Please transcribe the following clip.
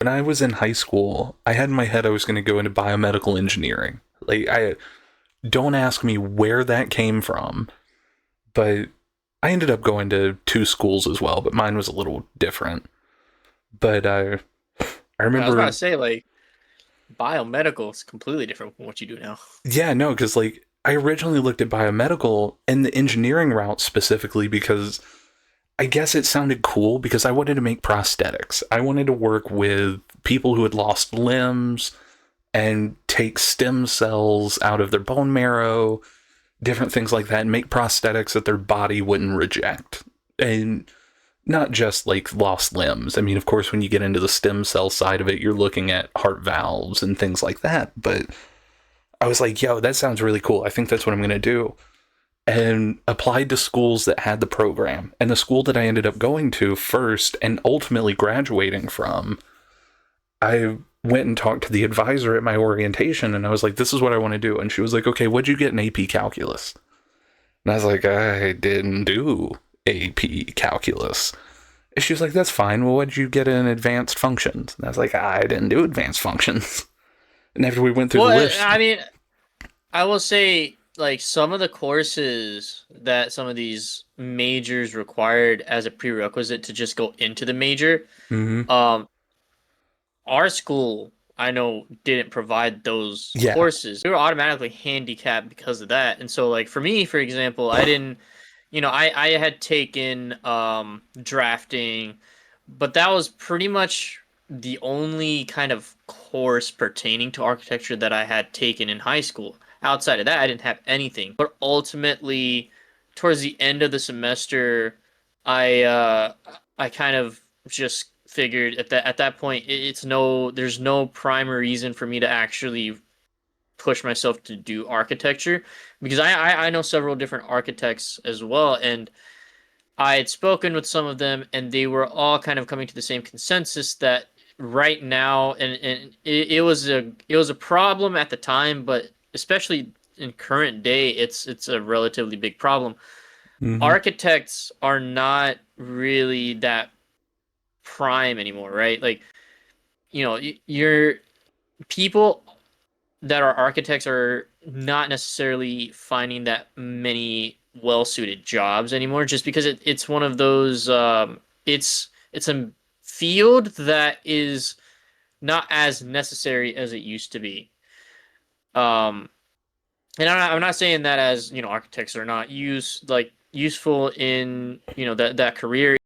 when I was in high school, I had in my head I was going to go into biomedical engineering. Like, I don't ask me where that came from, but I ended up going to two schools as well, but mine was a little different. But I Yeah, I was about to remember, say, like, biomedical is completely different from what you do now. yeah, no, because like I originally looked at biomedical and the engineering route specifically because I guess it sounded cool because I wanted to make prosthetics. I wanted to work with people who had lost limbs and take stem cells out of their bone marrow, different things like that, and make prosthetics that their body wouldn't reject. And not just like lost limbs. I mean, of course, when you get into the stem cell side of it, you're looking at heart valves and things like that. But I was like, yo, that sounds really cool. I think that's what I'm going to do. And applied to schools that had the program. And the school that I ended up going to first and ultimately graduating from, I went and talked to the advisor at my orientation and I was like, this is what I want to do. And she was like, okay, what'd you get in AP calculus? And I was like, I didn't do AP calculus. And she was like, that's fine. Well, what'd you get in advanced functions? And I was like, I didn't do advanced functions. And after we went through the Well, list, I mean, I will say, like, some of the courses that some of these majors required as a prerequisite to just go into the major, mm-hmm, um, our school, I know, didn't provide those yeah, courses. We were automatically handicapped because of that. And so, like, for me, for example, I didn't, I had taken drafting, but that was pretty much the only kind of course pertaining to architecture that I had taken in high school. Outside of that, I didn't have anything. But ultimately, towards the end of the semester, I kind of just figured at that point it's no there's no prime reason for me to actually push myself to do architecture because I know several different architects as well, and I had spoken with some of them, and they were all kind of coming to the same consensus that right now, and it was a problem at the time, but especially in current day, it's a relatively big problem. mm-hmm, Architects are not really that prime anymore, right? Like, you're people that are architects are not necessarily finding that many well-suited jobs anymore just because it's one of those it's a field that is not as necessary as it used to be. um and I'm not saying that as architects are not useful in that career.